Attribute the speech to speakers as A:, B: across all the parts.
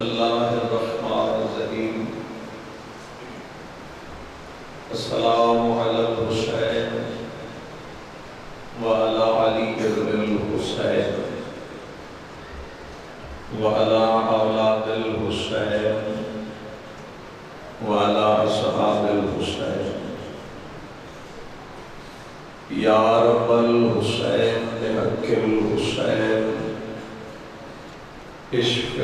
A: اللہ الرحمن الرحیم السلام علی الحسین وعلی علی بن الحسین وعلی اولاد الحسین وعلی اصحاب الحسین یا رب الحسین بحق الحسین عشق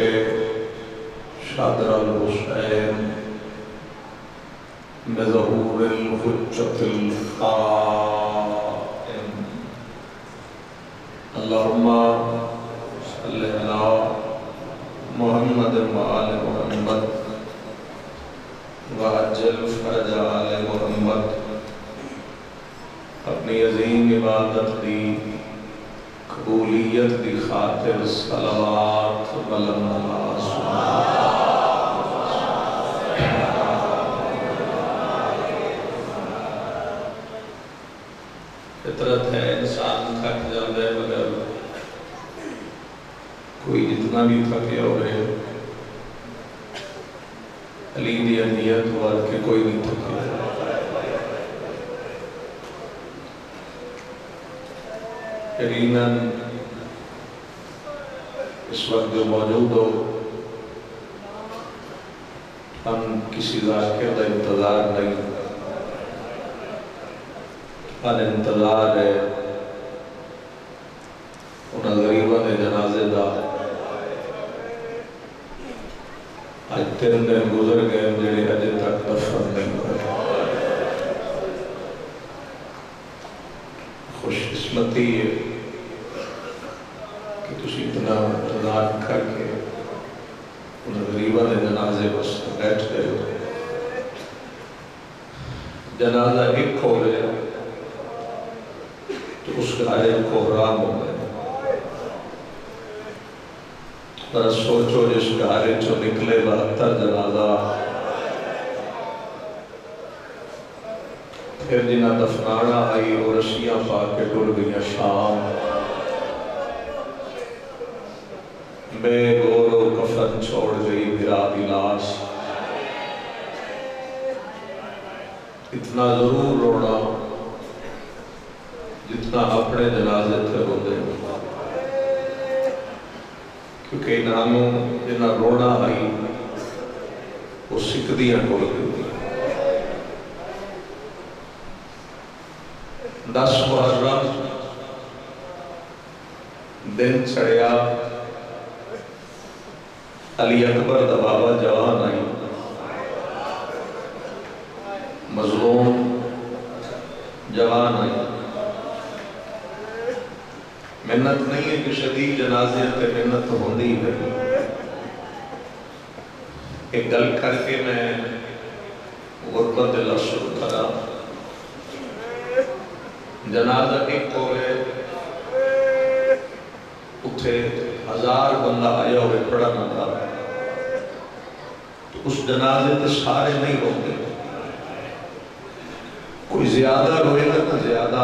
A: صدر الحسین بظہور الحجۃ القائم اللہم صلی علی محمد وآل محمد وعجل فرج آل محمد اپنی عظیم عبادت دی قبولیت دی خاطر صلوات بلند فطرت ہے انسان تھک جاندے مگر کوئی جتنا بھی تھکے ہوئے علی دی نیت وار کے کوئی نہیں تھکے یقیناً اس وقت جو موجود ہو ہم کسی ذاکر کا انتظار نہیں ہم انتظار ہے انہاں غریباں دے جنازے دا آج 3 دن گزر گئے جڑے اجے تک دفن نہیں ہوئے خوش قسمتی ہے کہ تسی اتنا انتظار کر کے انہاں غریباں دے جنازے بس بیٹھ گئے ہو جنازہ ایک ہو گیا تو اس گھارے کو حرام ہو گئے پر سوچو جس گھارے چو نکلے 72 جنازہ پھر جنہ دفنانا آئی اور رشیاں پا کے ٹر گیا شام بے گور و کفن چھوڑ گئی میرا لاش اتنا ضرور رونا جتنا اپنے جنازے تھے ہوتے کیونکہ انہوں جنہ رونا آئی وہ سکھدیاں ٹوڑ گئی 10 محرم دن چڑھیا علی اکبر دا بابا جوان آئی مظلوم جوان آئی محنت نہیں ہے کہ شدید جنازے تے محنت ہوندی ہے ایک گل کر کے میں غربت لفظ کرا جنازہ ایک ہوئے اتھے 1000 بندہ آیا ہوئے پڑھنا تھا تو اس جنازے تے سارے نہیں ہوتے کوئی زیادہ روئے گا نہ زیادہ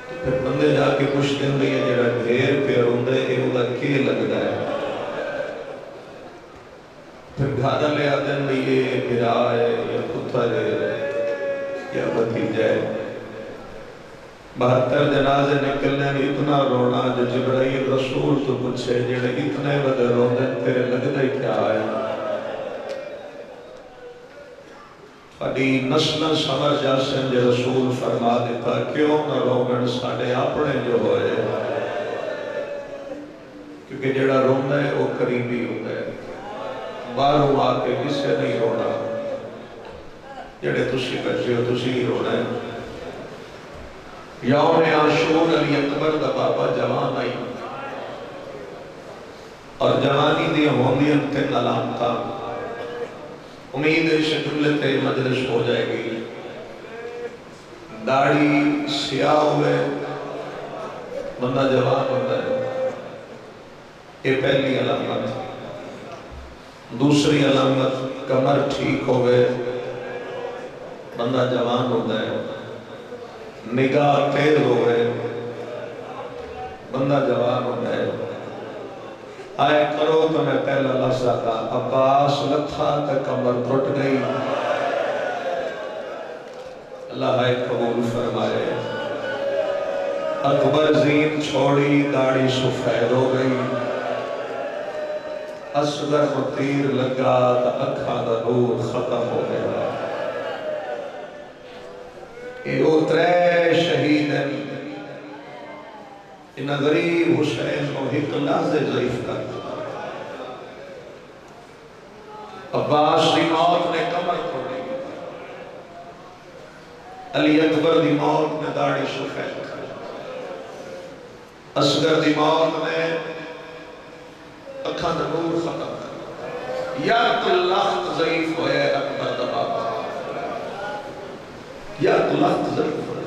A: پھر بندے جا کے کچھ دن بھی یہ جڑا ڈھیر پہ روندے یہ ہوگا کیے لگتا ہے پھر گھاڑا لے آدن بھی یہ بھرا ہے یا پتھر ہے یا بھتیجہ ہے 72 جنازے نکلنے میں اتنا رونا جو جبرائیل رسول تو پوچھے جڑے اتنے بدر روندے تیرے لگتا ہی کیا ہے پڑی نسل سمجھ جاسن جو رسول فرما دیتا کیوں نہ روگن ساڑھے اپنے جو ہوئے کیونکہ جڑا روندہ ہے وہ قریبی ہوتا ہے باہروں آ کے کسے نہیں رونا جڑے تسی بیٹھے ہو تسی ہی رونا ہے یوم عاشور علی اکبر دا بابا جوان آئی اور جوانی دی ہوندیاں 3 علامتاں امید شکلت مجلس ہو جائے گی داڑھی سیاہ ہوئے بندہ جوان ہوتا ہے یہ پہلی علامت دوسری علامت کمر ٹھیک ہوئے بندہ جوان ہوتا ہے نگاہ تیز ہوئے بندہ جوان ہوتا ہے آئے کرو تو میں پہلا لفظ آتا عباس لتھا تے کمر ٹوٹ گئی. اللہ قبول فرمائے. اکبر زین چھوڑی داڑھی سفید ہو گئی. اصغر کو تیر لگا تو اکھاں دا نور ختم ہو گیا. اے او ترے شہید ہیں. ان غریب حسین کو ایک لحظے ضعیف کر دیا. عباس دی موت نے کمر توڑی. علی اکبر دی موت نے داڑھی سفید کر. اصغر دی موت نے اکھاں دا نور ختم کر. یا تو لخت ضعیف ہوئے اکبر دا بابا. یا تو لخت ضعیف ہوئے.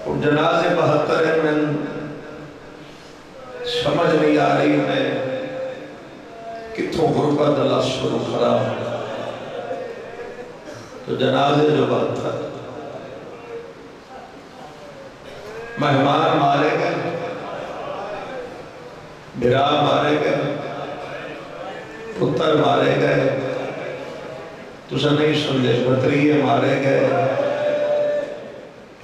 A: اور جنازے 72 میں سمجھ نہیں آ رہی میں کتھوں غربت اللہ شروع خراب ہو. تو جنازے جو 72 مہمان مارے گئے, بھرا مارے گئے, پتر مارے گئے, تُسا نہیں سمجھے بطریے مارے گئے.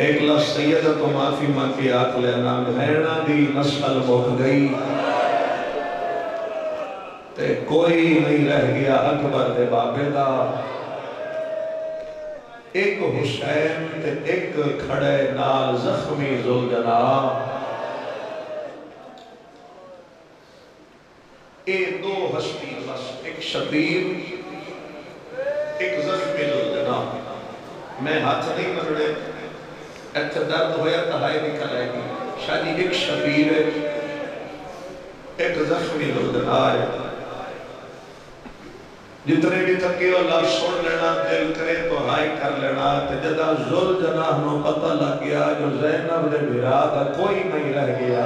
A: ایک لفظ سیدہ تو معافی مانگی آکھ لینا بھیڑا دی نسل مک گئی تے کوئی نہیں رہ گیا اکبر دے بابے دا. ایک حسین تے ایک کھڑے نال زخمی ذوالجناح. اے دو ہستی بس, ایک شبیر ایک زخمی ذوالجناح. میں ہاتھ نہیں پکڑے, ایتھے درد ہویا تہائی نکل آئے گی. شاید ایک شبیر ہے ایک زخمی ذوالجناح ہے. جتنے بھی تھکے اللہ سن لینا, دل کرے تو ہائی کر لینا. جدہ ذوالجناح نو پتہ لگ گیا جو زینب دے بھرا دا کوئی نہیں رہ گیا.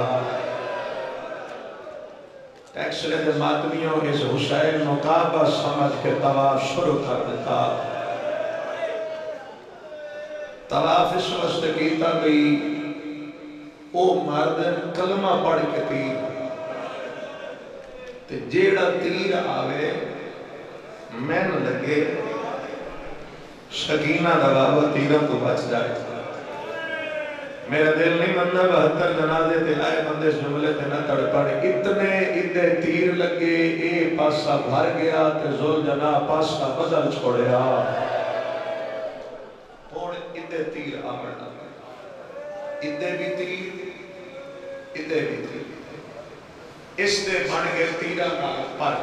A: ٹیکسلے دے ماتمیوں اس حسین نو کعبہ سمجھ کے طواف شروع کر دیتا. طواف اس وقت کیتا گئی او مردن کلمہ پڑھ کے تیر تے جیڑا تیر آوے میں نہ لگے سکینہ دا بابا تیرہ تو بچ جائے. میرا دل نہیں مندہ 72 جنازے تے آئے بندے اس جملے تے نہ تڑ پڑے. اتنے ادھے تیر لگے اے پاسا بھر گیا تے ذوالجناح پاسا بدل چھوڑیا. اور ادھے تیر آمن لگے, ادھے بھی تیر, ادھے بھی تیر. اس دے بن گئے تیرہ کا پر.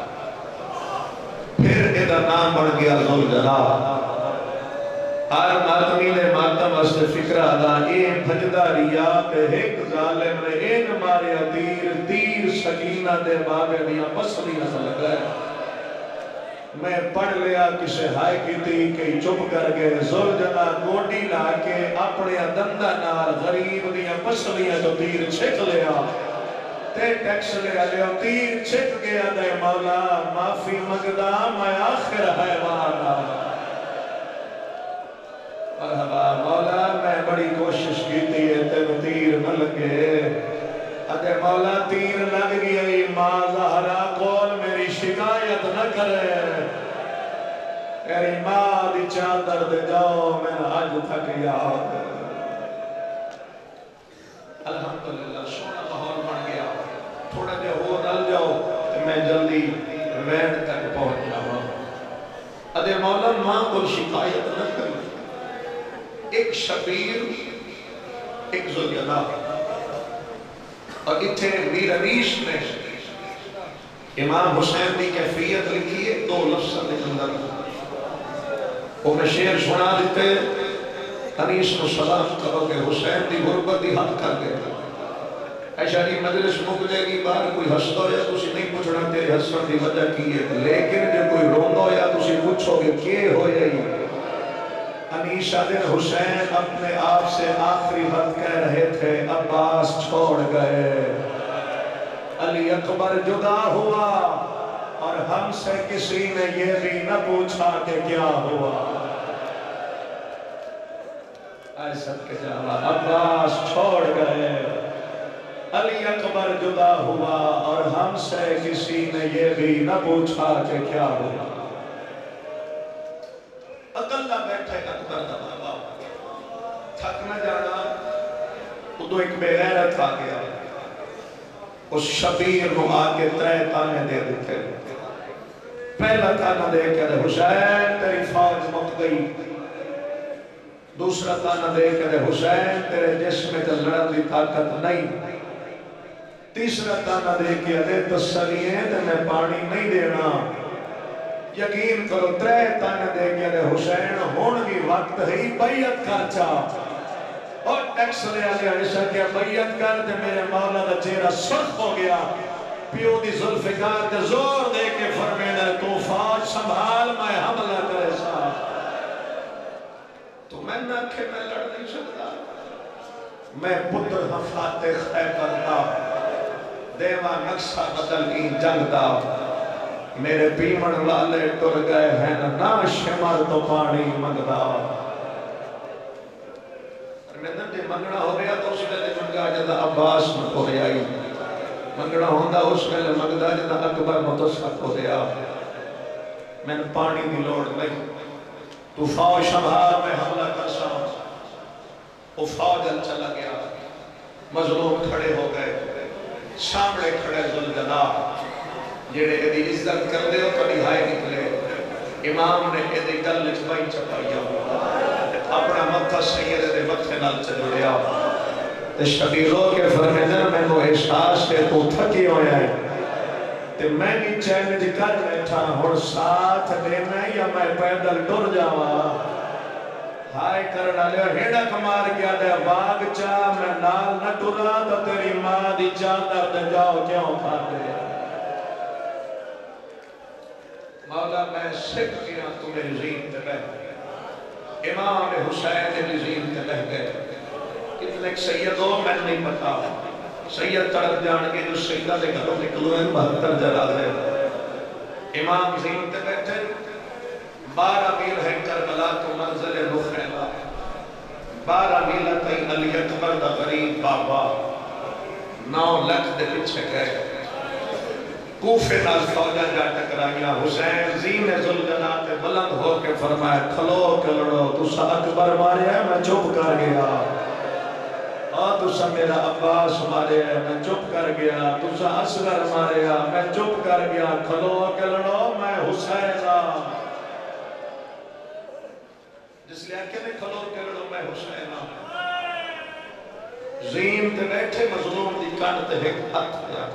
A: پھر ادھا نام بڑھ گیا ذوالجناح. ہر ماتمی نے ماتم اس نے فکر آدھا اے بھجدہ ریا پہ ایک ظالم نے این ماریا تیر سکینہ دے بابے دیا پسلی نہ لگا. میں پڑھ لیا کسے ہائے کی تھی کئی چپ کر گئے. ذوالجناح گوڑی لا کے اپنے دندہ نال غریب دیا پسلیاں جو تیر چھک لیا تے ٹیکس لے لیا. تیر چھک گیا دے مولا معافی مگدہ میں آخر حیوانا. مرحبا مولا میں بڑی کوشش کی تھی تین تیر نہ لگے. اگر مولا تیر لگ گئی ماں زہرا قول میری شکایت نہ کرے. میری ماں دی چادر دے جاؤ میں آج تھک یاد. الحمدللہ سونا ماحول بن گیا. تھوڑا جے ہو نل جاؤ تو میں جلدی وین تک پہنچ جاؤں. ادھے مولا ماں کو شکایت نہ کرے. ایک شبیر ایک ذوالجناح. اور اتھے میر انیس نے امام حسین دی کیفیت لکھی ہے دو لفظ دے اندر. وہ میں شعر سنا دیتے انیس کو سلام کرو کہ حسین دی غربت دی حد کر گئے. ایشا دی مجلس مک جائے گی باہر کوئی ہستا ہویا تو اسی نہیں پوچھنا تیرے ہسن دی وجہ کی ہے. لیکن جو کوئی روندہ ہویا تو اسی پوچھو گے کیے ہویا ہی. انیشہ دن حسین اپنے آپ سے آخری وقت کہہ رہے تھے عباس چھوڑ گئے, علی اکبر جدا ہوا اور ہم سے کسی نے یہ بھی نہ پوچھا کہ کیا ہوا. ایسا کہ جاوا عباس چھوڑ گئے. علی اکبر جدا ہوا اور ہم سے کسی نے یہ بھی نہ پوچھا کہ کیا ہوا. اکلا بیٹھے اکبر دا بابا تھک نہ جانا. ادو ایک بے غیرت آ گیا, اس شبیر کو آ کے 3 تانے دے دیتے. پہلا تانا دے کے حسین تیری فوج مک گئی. دوسرا تانا دے کے حسین تیرے جسم تے لڑن دی طاقت نہیں. تیسرا تانا دے کے تسلی ہے تے میں پانی نہیں دینا. یقین کرو 3 تانے دے کے حسین ہون بھی وقت ہے بیعت کر چا. اور ٹیکس لے آلے عیسیٰ کیا بیعت کر دے. میرے مولا دا چہرہ سرخ ہو گیا. پیو دی ذوالفقار دے زور دے کے فرمینا تو فوج سنبھال میں حملہ کرے سا. تو میں نہ کہ میں لڑ نہیں سکتا. میں پتر ہاں فاتح خیبر دا دیوہ نقصہ بدل کی جنگ دا. میرے پیمن والے ٹر گئے ہیں نہ شمر تو پانی منگدا. میں نے منگنا ہو گیا تو اس میں منگا جدا عباس میں ہو گیا. منگنا ہوندہ اس میں منگدا جدا اکبر متصف ہو گیا. میں نے پانی دی لوڑ نہیں. تو فوج شمار میں حملہ کر سا. وہ فوج چلا گیا. مظلوم کھڑے ہو گئے. سامنے کھڑے ذوالجلال جیڑے ایدی عزت کر دے ہو کبھی ہائے نکلے. امام نے ایدی گل لچبائی چپائی اپنا مکہ سید دے مکہ نال چلوڑیا. تے شبیر ہو کے فرمیدن میں کو احساس ہے تو تھکی ہویا ہے. تے میں بھی چیلنج کر بیٹھا ہوں ساتھ دینا یا میں پیدل ٹر جاوا. ہائے کرنا لیا ہیڑا کمار کیا دے باغ چاہ میں نال نہ ٹرا تو تیری ماں دی چادر دے جاؤ کیوں کھاتے. مولا میں سکھ گیا تمہیں زین تے بہ گئے. امام حسین نے زین تے بہ گئے. کتنے ایک سید ہو میں نہیں پتا. سید تڑپ جان کے جو سیدہ دے گھروں نکلو ہیں 72 جلا دے. امام زین تے بیٹھے 12 میل ہے کربلا تو منزل نخیلہ. 12 میل تئی علی اکبر دا غریب بابا 9 لکھ دے پچھے گئے. کوفے نال فوجہ جا ٹکرائیا. حسین زین ذوالجلال تے بلند ہو کے فرمایا کھلو کے لڑو. تسا اکبر مارے ہے میں چپ کر گیا. تسا میرا عباس مارے ہے میں چپ کر گیا. تسا اصغر مارے ہے میں چپ کر گیا. کھلو کے لڑو میں حسین ہاں. جس لئے کہ میں کھلو کے لڑو میں حسین ہاں. زین تے بیٹھے مظلوم دی کانتے ایک ہاتھ دیا.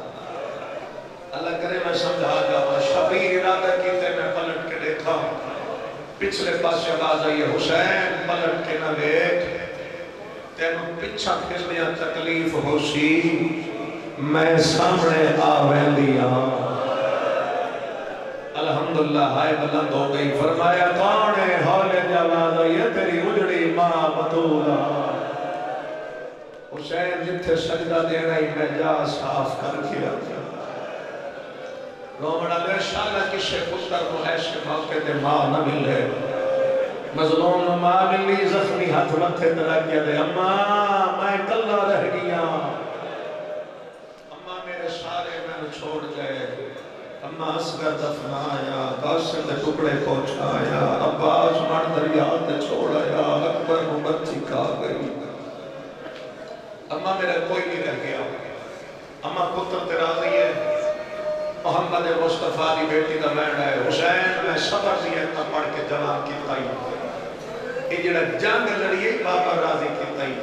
A: اللہ کرے میں سمجھا جاؤں. شبیر ارادہ کیتے میں پلٹ کے دیکھا. پچھلے پاس آواز آئی حسین پلٹ کے نہ دیکھ. تینوں پچھا پھرنیا تکلیف ہو سی میں سامنے آویں دیا. الحمدللہ ہائے بلند ہو گئی. فرمایا کون ہے ہولے جواز یہ تیری اجڑی ماں بطولہ. حسین جتھے سجدہ دینا ہی میں جا صاف کر کیا. رومنہ لے شاءاللہ کسے پتر کو ایسے موقع دے ماں نہ ملے. مظلوم نو ماں ملی زخمی ہاتھ متھے ترا کیا دے. اماں میں کلہ رہ گیا. اماں میرے سارے میں چھوڑ گئے. اماں اصغر دفنایا. قاسم دے ٹکڑے پہنچایا. عباس مار دریات چھوڑایا. اکبر کو بچی کھا گئی. اماں میرا کوئی نہیں رہ گیا. اماں پتر تیرا رہی ہے. محمد مصطفیٰ دی بیٹی دا بیٹا ہے. حسین میں صبر دیتا پڑھ کے جوان کی تائی. یہ جڑا جنگ لڑیے بابا راضی کی تائی.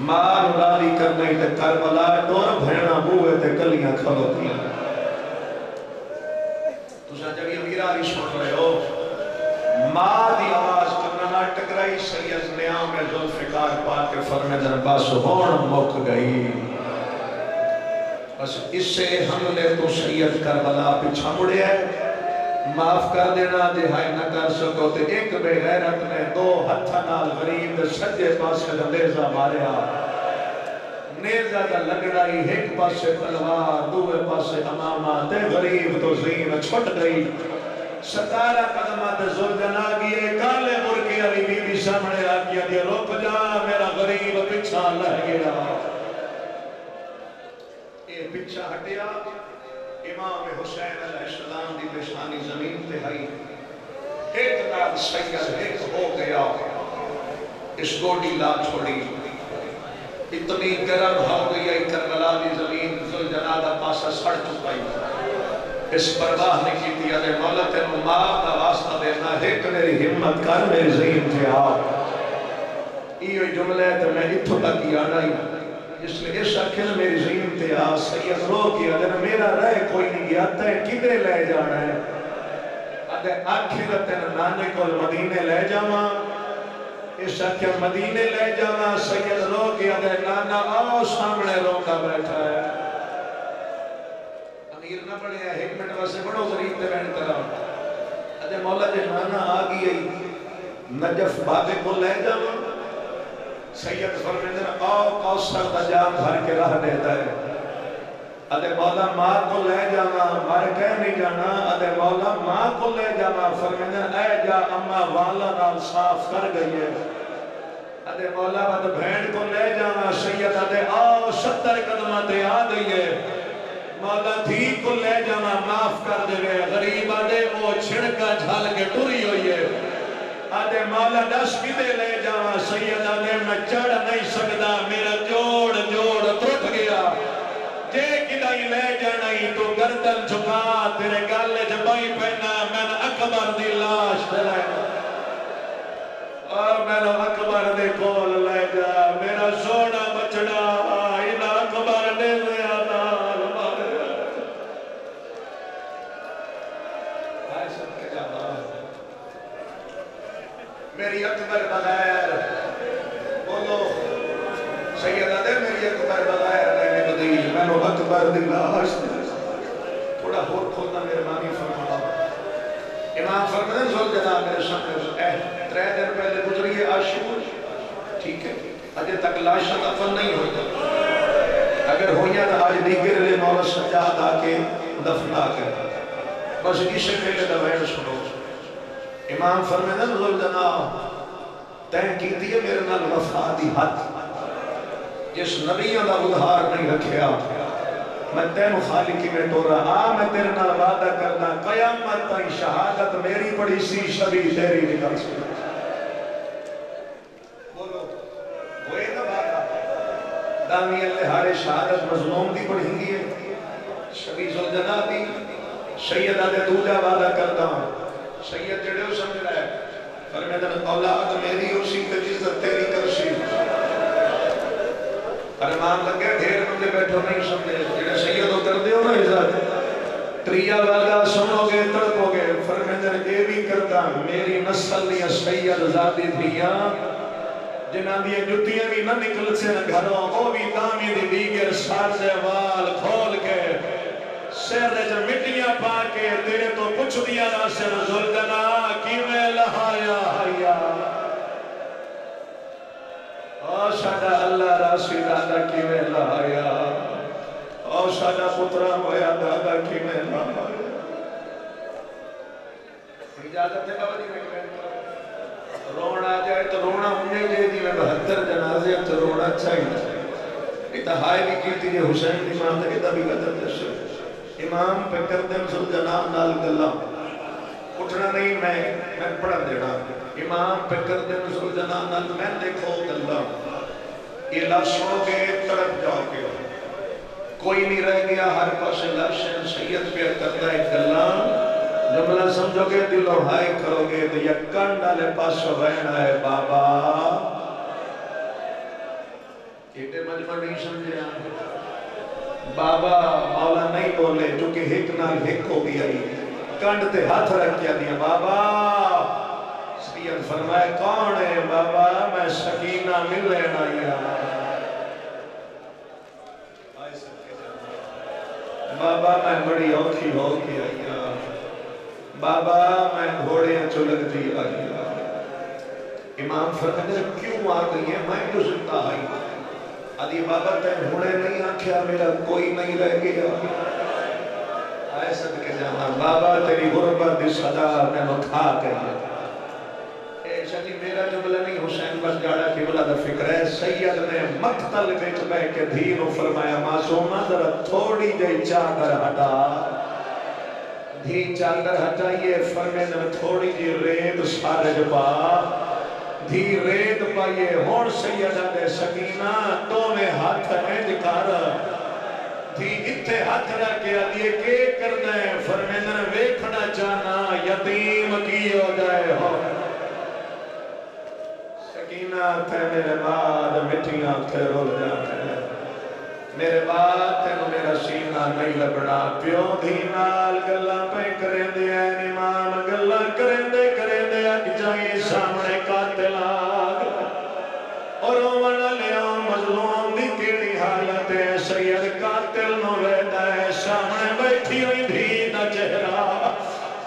A: مار راضی کرنے تے کربلا دور بھیڑا بوئے تے کلیاں کھلو دیا. تُسا جب یہ میراری سن رہے ہو ماں دی آواز کرنا نہ ٹکرائی. سید نیام ذوالفقار پا کے فرمیدن بس ہون مک گئی. بس اس سے حملے تو سید کربلا پچھا مڑے ہے. معاف کر دینا دہائی نہ کر سکو. تے ایک بے غیرت نے 2 ہتھا نال غریب سجے پاسے نیزہ ماریا. نیزہ دا لگڑائی ایک پاسے تلوار دوے پاسے امامہ تے غریب تو زین چھٹ گئی. 17 قدمات ذوالجلال گئے. کالے مرکی علی بی بی سامنے آ گیا. رک جا میرا غریب پچھا لہ گیا. پیچھا ہٹیا امام حسین علیہ السلام دی پیشانی زمین پہ آئی ایک نال سید ایک ہو گیا اس گوڑی لا چھوڑی اتنی گرم ہو گئی ہے کربلا دی زمین ذوالجلالہ پاسا سڑ چکائی اس پرواہ نہیں کی تھی اے مولا تینوں ماں دا واسطہ دینا ایک میری ہمت کر میری زمین پہ آ یہ جملے تو میں اتھو تک ہی آنا ہی اس لئے اس اکھل میری زمین پہ آ سید رو کیا دن میرا رہ کوئی نہیں گیا تے کدھے لے جانا ہے ادھے اکھل تین نانے کو مدینے لے جاما اس اکھل مدینے لے جاما سید رو کیا دے نانا آؤ سامنے روکا بیٹھا ہے امیر نہ پڑے ہیں ایک منٹ واسے بڑو غریب تے بین کرا ادھے مولا جے نانا آگئی نجف بابے کو لے جاما سید فرمیدن آؤ کوثر دا جام بھر کے رہ دیتا ہے ادھے مولا ماں کو لے جانا مر کہہ نہیں جانا ادھے مولا ماں کو لے جانا فرمیدن اے جا اممہ والا نال صاف کر گئی ہے ادھے مولا بد بھین کو لے جانا سید ادھے آؤ 70 قدمہ تے آ گئی ہے مولا دھی کو لے جانا معاف کر دے گئے غریب ادھے وہ چھڑکا جھال کے ٹوری ہوئی ہے آدھے مولا دس کدے لے جاواں سید آدھے میں چڑھ نہیں سکتا میرا جوڑ جوڑ ٹوٹ گیا جے کدائی لے جانائی تو گردن جھکا تیرے گالے جبائی پہنا میں نے اکبر دی لاش دلائے اور میں نے اکبر دے کول لے جا میرا سونا بچڑا انہا اکبر دے دیا نال مارے آئے سب کے جانا میری اکبر بغیر بولو سیدہ دے میری اکبر بغیر لینے بدی میں نے اکبر دی لاش تھوڑا ہور کھولنا میرے مانی فرما امام فرمائن ذوالجلال میرے سامنے 3 دن پہلے گزری عاشور ٹھیک ہے اجے تک لاشاں دفن نہیں ہوتا اگر ہوئیاں تو آج دیگر لے مولا سجاد آکے دفنا کر بس اسے پہلے دوائن سنو امام فرمیدن ذوالجلال تین کیتی ہے میرے نال وفا دی حد جس نبیوں دا ادھار نہیں رکھیا میں تینو خالقی میں ٹورا میں تیرے نال وعدہ کرنا قیامت تائیں شہادت میری پڑی سی شبی تیری نکل سی بولو ہوئے نا وعدہ دامی اللہ ہارے شہادت مظلوم دی پڑھیں گی ہے شبی ذوالجلال دی سیدہ دے دوجہ وعدہ کرتا ہوں سید جڑے ہو سمجھ رہا ہے فرمیدن اولاد میری اسی پہ عزت تیری کرسی ارمان لگے ڈھیر بندے بیٹھو نہیں سمجھے جڑے سید ہو کر دیو نا عزت تریہ وعدہ سنو گے تڑپو گے فرمیدن یہ بھی کرتا میری نسل لیا سید زادی دھیاں جنہ دیئے جتیاں بھی نہ نکل سے نہ گھروں وہ بھی دامی دی دیگر سار دے وال کھول کے سیر جو مٹیاں پا کے تیرے تو کچھ دیا ناصر ذوالجلال کی میں لہایا حیا او شادا اللہ راسی دادا کی میں لہایا او شادا پترہ ہویا دادا کی میں لہایا اجازت ہے بابا جی میں رونا جائے تو رونا ہونے جائے دی میں 72 جنازے تو رونا چاہیے اتحائی بھی کی تھی حسین امام تک اتنا بھی قدر جیسے امام پہ کردن ذوالجلال نال گلہ اٹھنا نہیں میں پڑھا دینا امام پہ کردن ذوالجلال نال میں دیکھو گلہ یہ لاشوں کے طرف جاؤ کے کوئی نہیں رہ گیا ہر پاس لاشیں سید پہ کرتا ہے گلہ جملہ سمجھو گے دل و ہائے کرو گے تو یکن ڈالے پاس رہنا ہے بابا ایٹے مجمع نہیں سمجھے بابا مولا نہیں بولے چونکہ ہک نال ہک ہو گیا کنڈ تے ہاتھ رکھ کیا دیا بابا سید فرمائے کون ہے بابا میں سکینہ مل لینا یا بابا میں بڑی اوکھی ہو گیا بابا میں گھوڑیاں چلک دی آگیا امام فرمائے کیوں آ گئی ہے میں جو زندہ آئی آدھی بابا تے گھوڑے نہیں آکھیا میرا کوئی نہیں رہ گیا آئے صدقے جانا بابا تیری غربت دی صدا میں مکھا کہیا اے اچھا جی میرا جملہ نہیں حسین بس جاڑا قبلہ دا فکر ہے سید نے مقتل وچ بیٹھ کے دھی نو فرمایا معصومہ ذرا تھوڑی جئی چادر ہٹا دھی چادر ہٹائیے فرمینے تھوڑی جی ریت سارج پا دھی ریت پائیے ہون سیدہ دے سکینہ تو میں ہاتھ انج کر دھی اتھے ہاتھ رکھ کے آدھیے کے کرنا ہے فرمینے ویکھنا چاہنا یتیم کی ہو جائے ہو سکینہ تھے میرے بعد مٹیاں تھے رول جاتے ہیں میرے بعد تینو میرا سینہ نہیں لگڑا پیو دھی نال گلہ پہ کریں دے این امام گلہ کریں دے اگ جائیں سامنے قاتل آگ اور اومن لیا مظلوم دی کیڑی حالت ہے سید قاتل نو ویدہ ہے سامنے بیٹھی ہوئی دھی دا چہرہ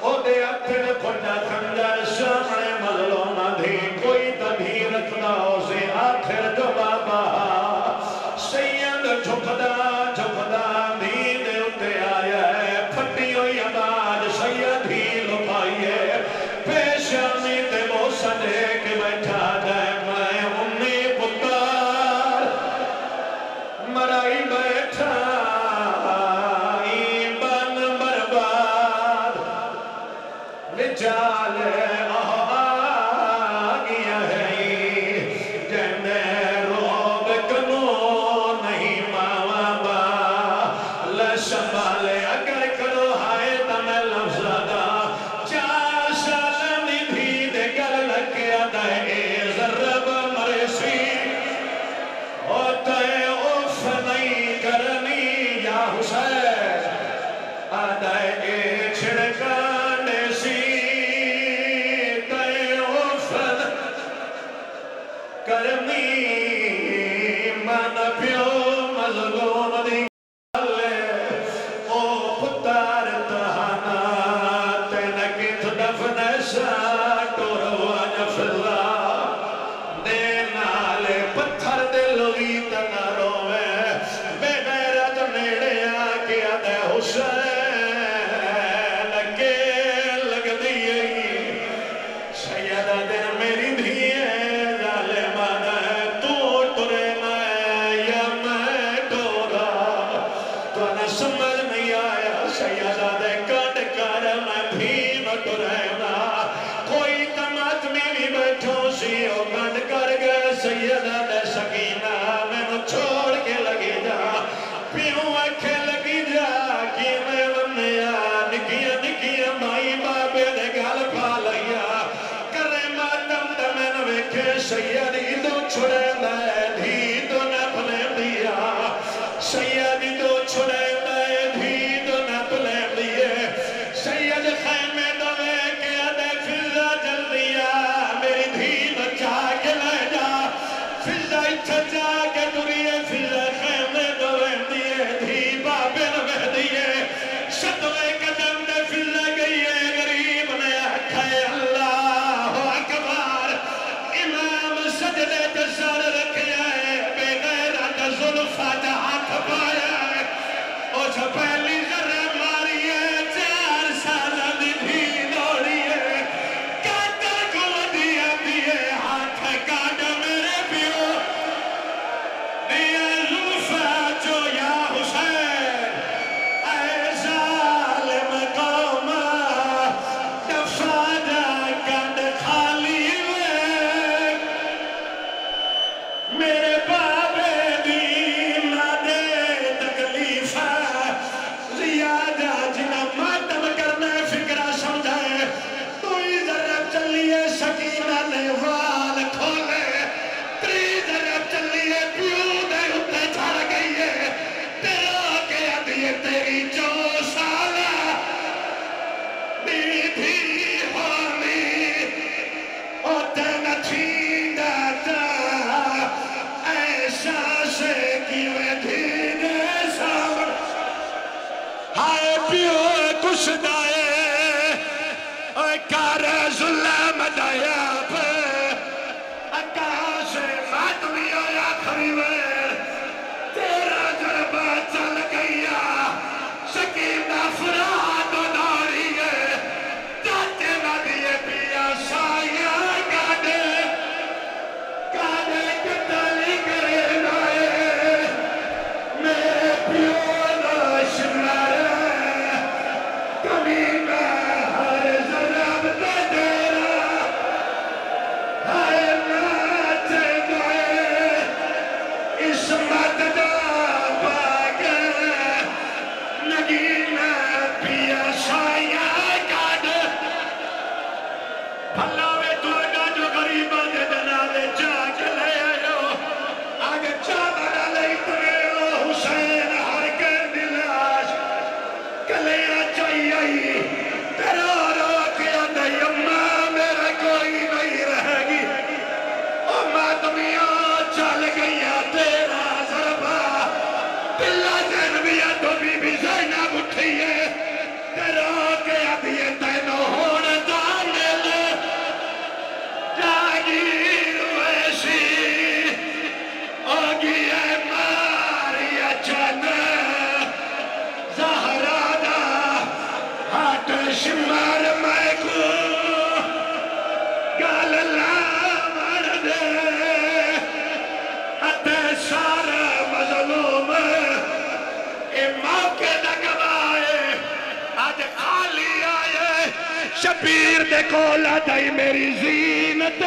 A: او دے اکھن کھڑا خنجر سامنے مظلوم دھی کوئی تدھی رکھنا اسے آخر جو بابا سید جھکدا دھی دے اتے آیا ہے پھٹی ہوئی آواز سید ہی لکھائی ہے پیشانی تے وہ سجے کے بیٹھا جائے میں امی پتر مرائی بیٹھا ایمان برباد وچال آگیا ہے جنے روب کنو نہیں ماما با لشمالے اگر کرو ہائے دم لفظادا چار شالنی بھی دے گر لگیا دائے ضرب مرسی ہوتا ہے اوف نہیں کرنی یا حسین آدھائے چھڑکانے سی مار میں کو گال لاور دے اتے سارا مظلوم اے موقع دا گوائے آج خالی آئے شبیر دے کولا دائی میری زینت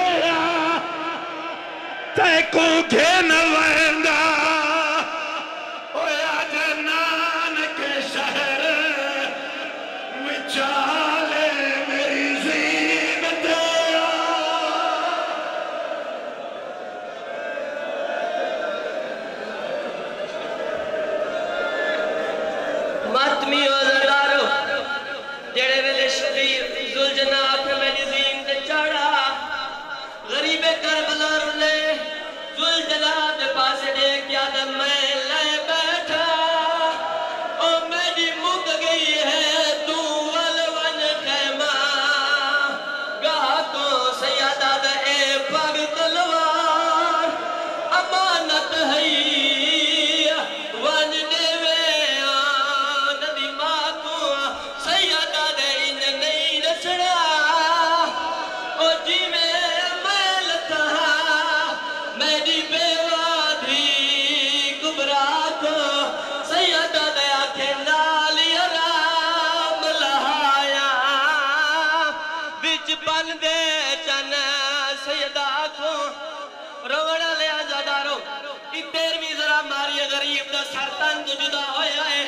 A: تے کو گھن ویندا اوے آج نانک شہر وچالے میری زینت
B: ماتمی وزردارو جڑے ویلے شبیر ذوالجناح میری زینت چڑھا غریب کربلا رلے ذوالجلال دے پاسے دیکھ یاد میں لے بیٹھا او میری مک گئی ہے تو ولون خیمہ گاہ کو سیادہ دے اے پاگ تلوار امانت ہے ون دیوے آن دی ماں کو سیادہ دے ان نہیں رسڑا او جی میں لتا میری بیوادی کبرا کو سیادہ دے آنکھیں نالی رام لہایا بچ بن دے چن سیدہ کو روڑا لے آزادارو تیرویں ذرا ماری غریب دا سرطان تو جدا ہویا ہے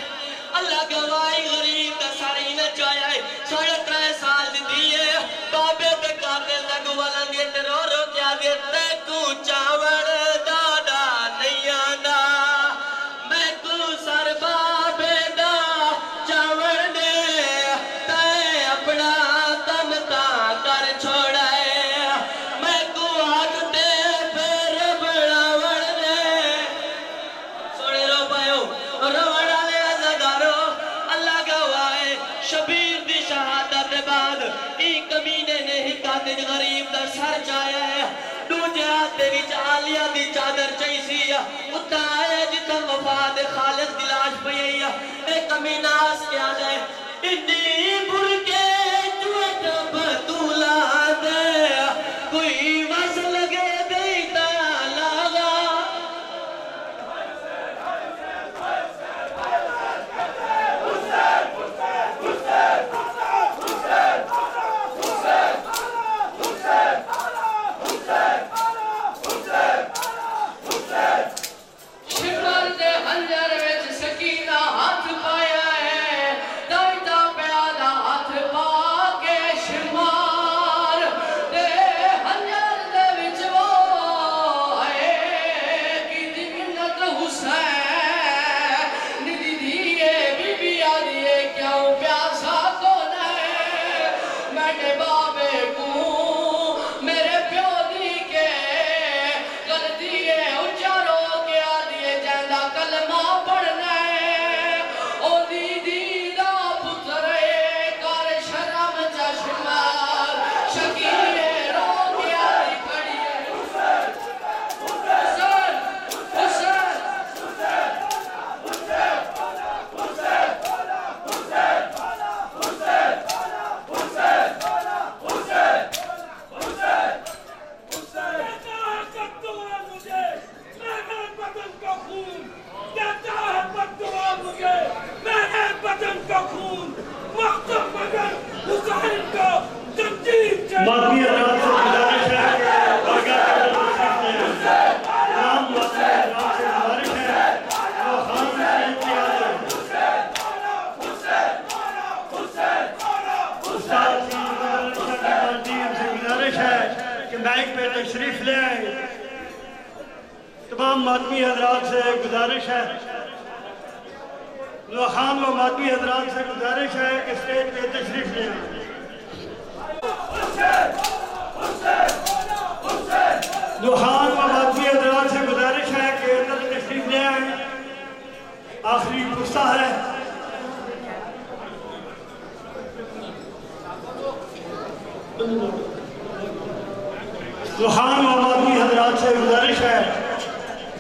B: اللہ گواہی غریب دا ساری نہ چاہیا ہے 3.5 سال دیئے بابے دے قاتل دا گوالان دیئے تے رو رو کیا دیئے تے کو چاوڑ دادا نہیں آنا میں کو سر بابے دا چاوڑ دے تے اپنا دم تا کر چھوڑا ہے میں کو آگ دے پھر بڑاوڑ دے سوڑے رو پائیو روڑا لے عزادارو اللہ گواہے شبیر دی شہادت بعد ایک کمینے نے ہی قاتل غریب دا سر چایا ہے دوجہ آتے ویچ آلیہ دی چادر چاہی سی اتا آیا جتا وفاد خالق دلاش پئی ایک کمینہ آس کیا دے انی برکے چوٹ بطولا دے کوئی وز لگے دیتا لاغا
C: شمر دے ہنجر وچ سکینہ ہاتھ پایا ہے دائتا پیادہ ہاتھ پا کے شمار دے ہنجر دے وچ وہ ہے کی دی منت حسین ندی دیئے بی بی آدھیے کیوں پیاسا کو نئے میٹے بابے کو میرے پیو دی کے غلطی ہے اچارو کے آدھیے جیندہ کلمہ پڑھنا ہے او دیدی دا پترے کار شرم چشمار شکیے رو کے آدھی کھڑی ہے حسین حسین
D: مادی حضرات سے گزارش ہے کہ بارگاہ کے تشریف لیں تمام مادی حضرات سے گزارش ہے وہ خان حسین کی آدھر استاد کی گزارش ہے کہ مائک پہ تشریف لے آئیں تمام مادی حضرات سے گزارش ہے خان و مادی حضرات سے گزارش ہے کہ اسٹیج پہ تشریف لے آئیں خان و مادی حضرات سے گزارش ہے کہ اندر تشریف لے آئیں آخری پرسہ ہے خان و مادی حضرات سے گزارش ہے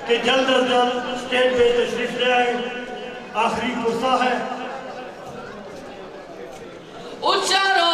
D: کہ جلد از جلد اسٹیج پہ تشریف لے آئیں آخری پرسہ ہے
C: اچارو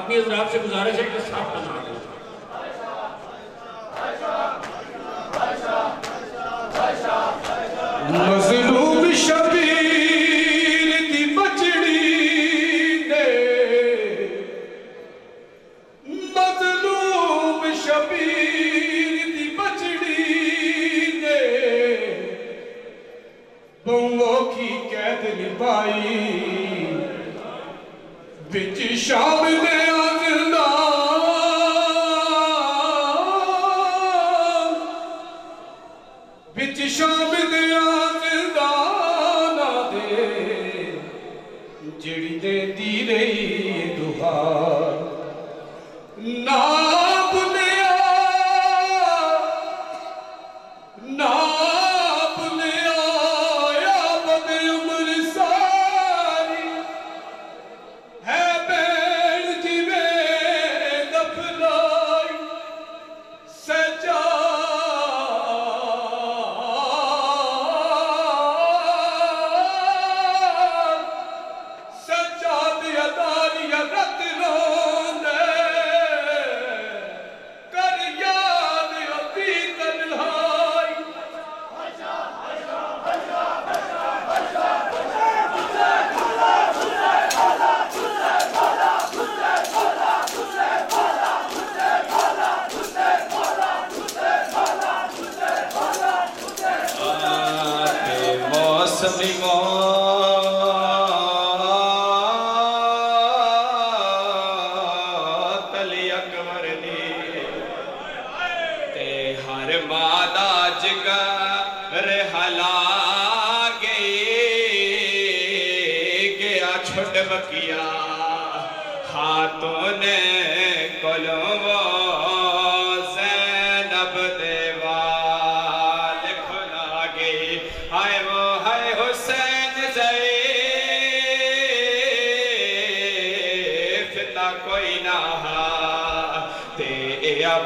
D: باقی حضرات سے گزارش ہے کہ صاف بنا دیں.
A: مظلوم شبیر دی بچڑی نے مظلوم شبیر دی بچڑی نے بہووں کی قید نبھائی بچ شام نے آزدان بچ شام نے جڑی دے دی رہی دعا نا بھلیا یا بد عمر ساری ہے بین جیوے دفنائی سجا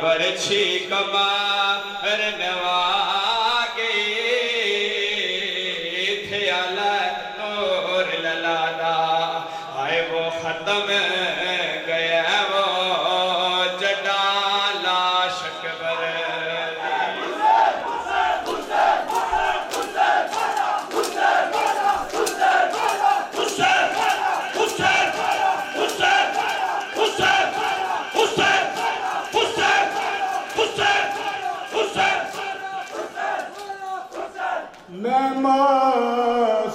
A: برچھی کمار نوا گئی تھے اللہ نور للادا آئے وہ ختم گیا وہ جڈالا شکبر
E: میں ماں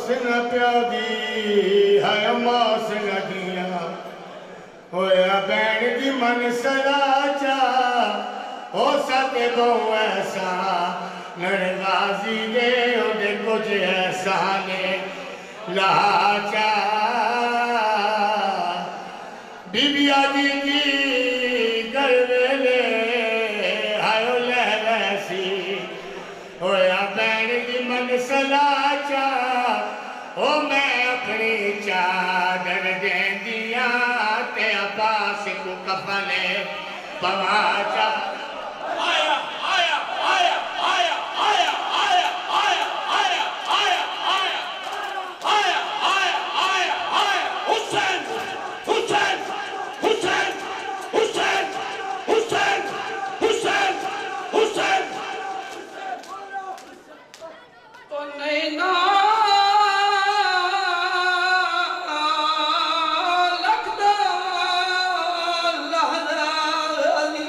E: سنہ پیادی ہے ماں سنہ دیا ہویا بین دی من سراچا ہو سکے بہو ایسا نرغازی دے ہو دے کچھ ایسا نے لاچا بی بی آدی کی گرویلے ہائیو لہ ویسی ہویا بین دی من سلاچا او میں اپنی چادر دین دیا تے عباس کو کفنے پواچا آیا آیا آیا آیا آیا آیا آیا آیا آیا آیا آیا آیا آیا آیا حسین حسین حسین حسین حسین حسین حسین
C: تو نہیں نا لکھدا لہدا علی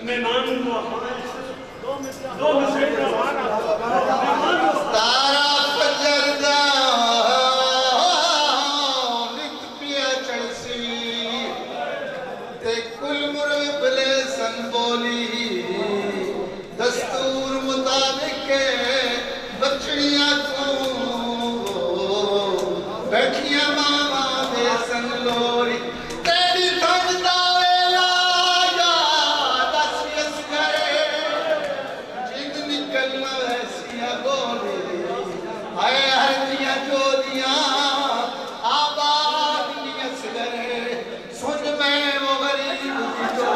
D: مہمان دو مسجد
F: تارا فجر دا نک پیا چڑسی تے کل مرغ بلے سن بولی دستور مطابق بچڑیاں تو بیٹھیاں ماما دے سن لوری تیری تھنگ دا ویلا یاد اسیس گئے جند نکلنا ایسیا گولی آئے ہردیاں جودیاں آباد نیس گئے سن میں وہ غریب دی جو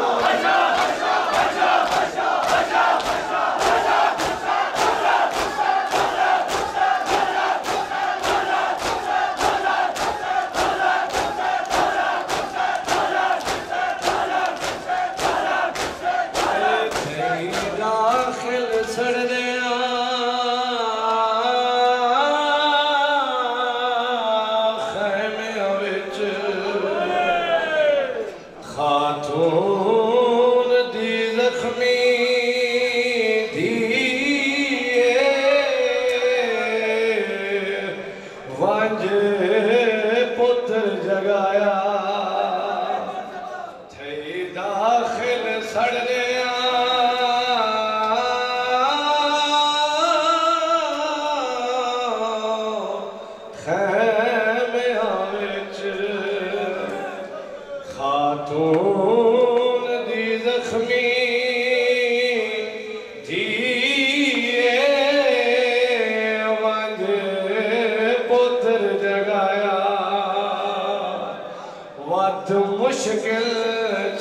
F: مشکل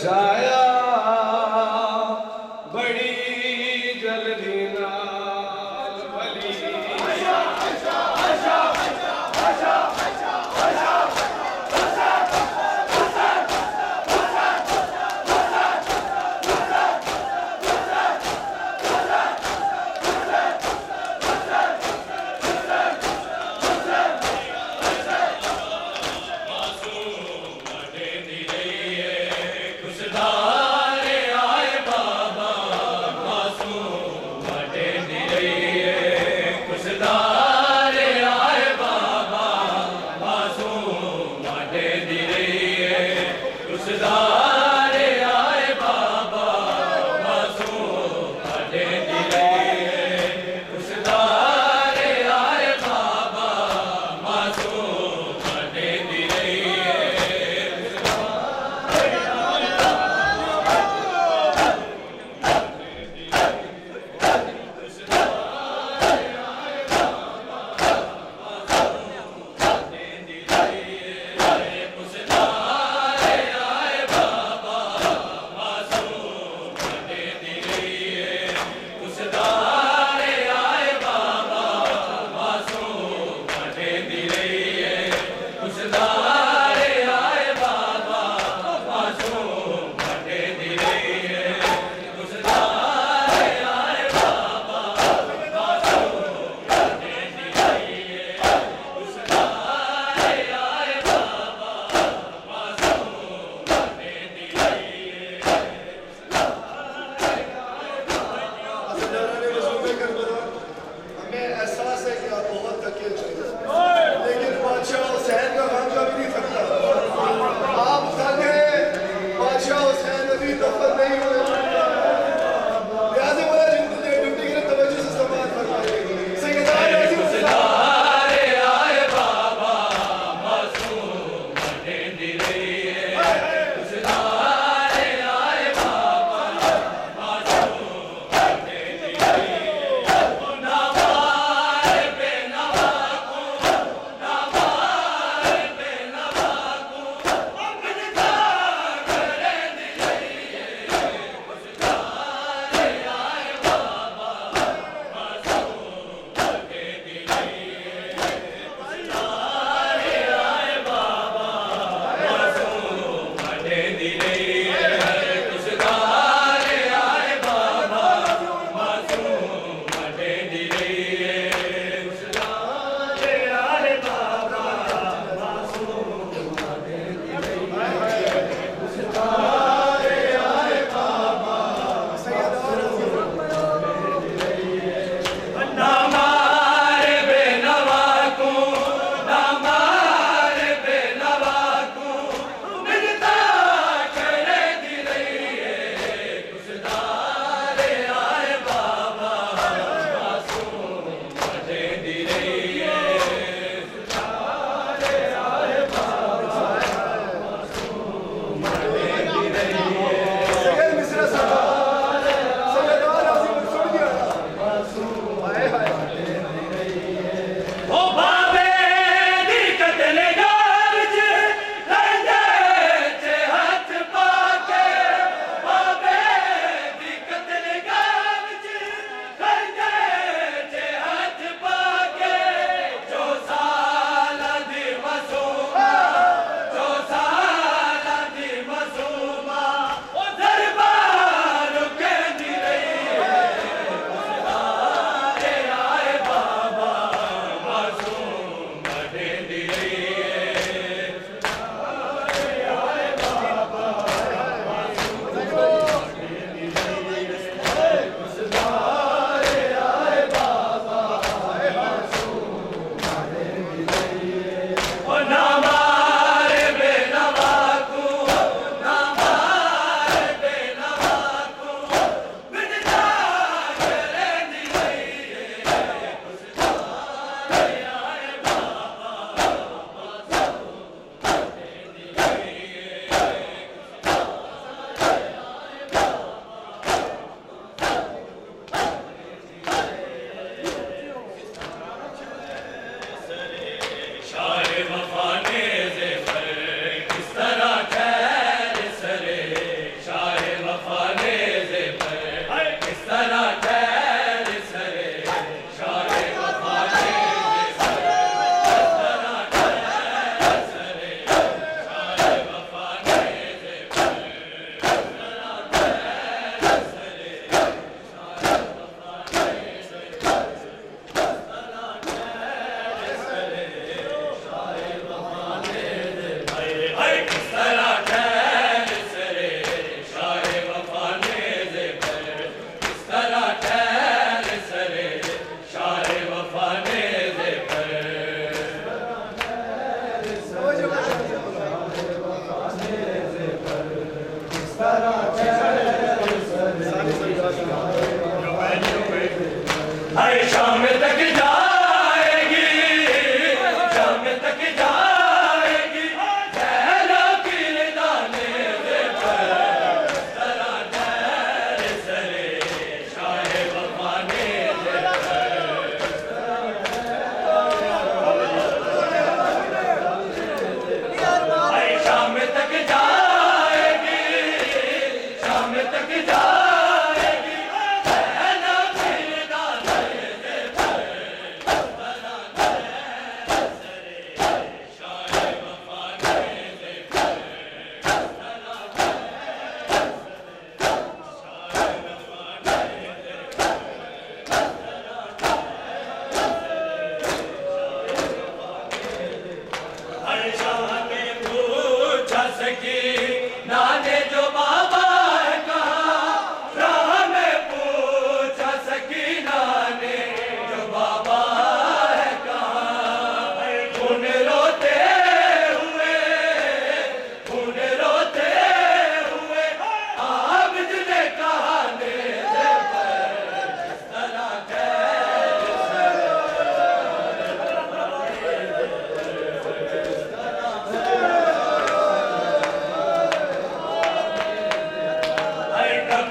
F: جایا بڑی جلدی نال ولی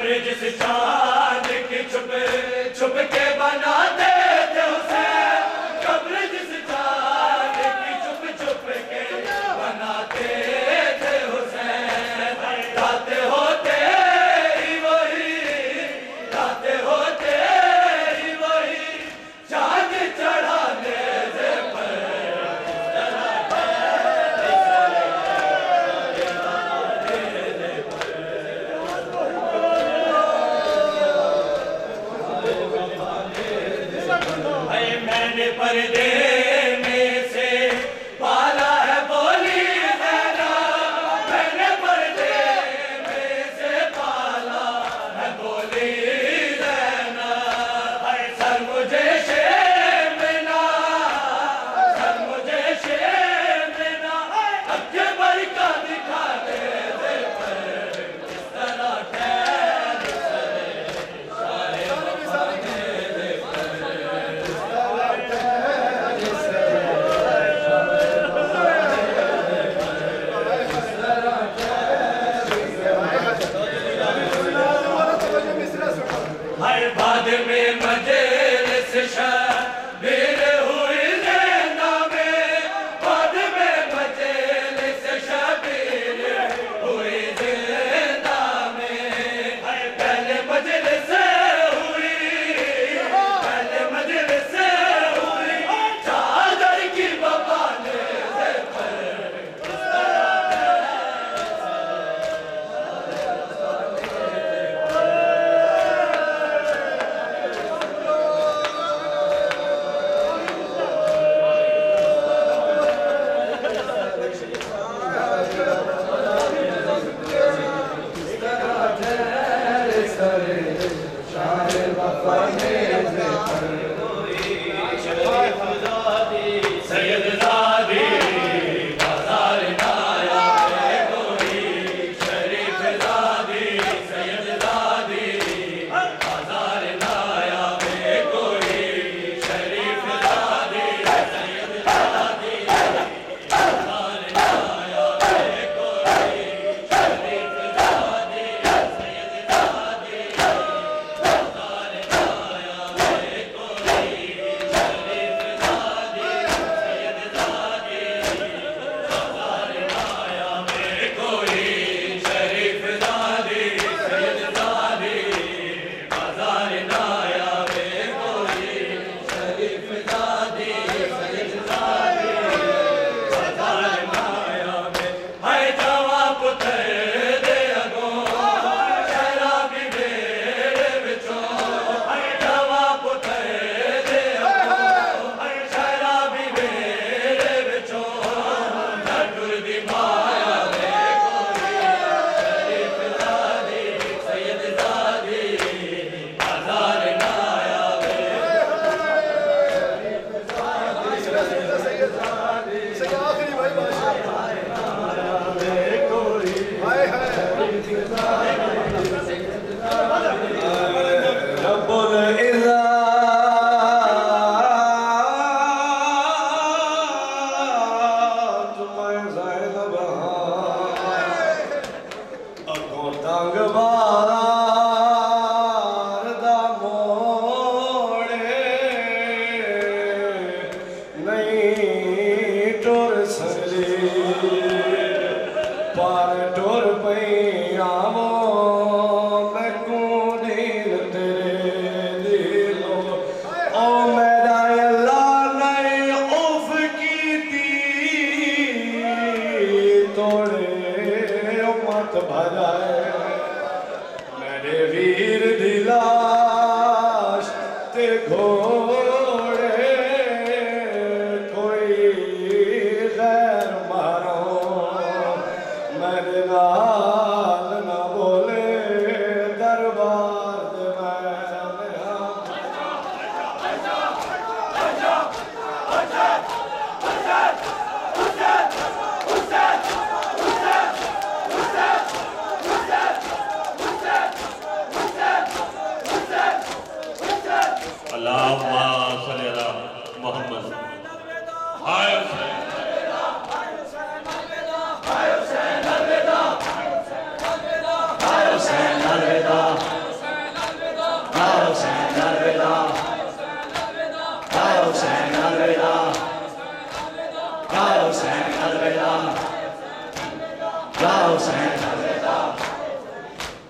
G: قبر جس چاند کی چھپ چھپ کے بناتے تھے حسین قبر جس چاند کی چھپ چھپ کے بناتے تھے حسین رات ہوتے ہی وہی رات ہوتے ہی وہی چاند چڑھانے سے پردے میں سے پالا ہے بولی زینب میں نے پردے میں سے پالا ہے بولی زینب سر مجھے شیم نا سر مجھے شیم نا اکبر کا دکھانے سے پر اس طرح ٹھہر سرے بعد میں مجلس شبیر ہوئی زندہ میں بعد میں مجلس شبیر ہوئی زندہ میں پہلے مجلس ہوئی پہلے مجلس ہوئی چادر کی ببانے سے پر اس سید زادی بازار نایا میں کوئی شریف زادی سید زادی بازار نایا میں کوئی شریف زادی سید زادی بازار نایا میں کوئی شریف زادی سید زادی بازار نایا میں کوئی شریف زادی الوداع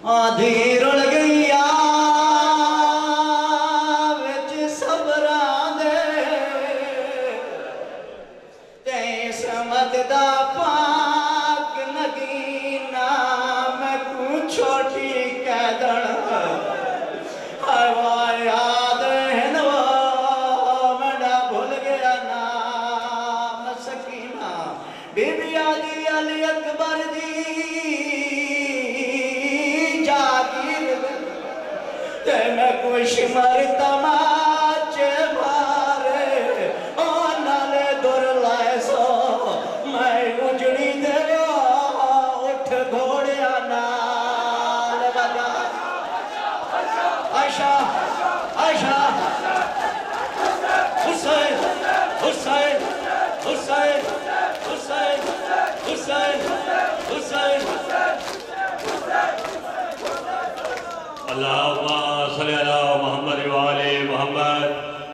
H: آدھی رل گئی وچ صبران دے تے سمت دا پاک نگینا میں کو چھوٹی قیدن ہوا یاد ہنوا میں بھول گیا نام سکینہ بی بی آدھی علی اکبر دی تے میں کچھ مرتا ماچے بھارے آنالے دور لائے سو میں اجڑی دے اٹھ گھوڑے آنال بجا عائشہ عائشہ حسین حسین حسین حسین حسین حسین
D: اللہم صلی اللہ محمد وآلِ محمد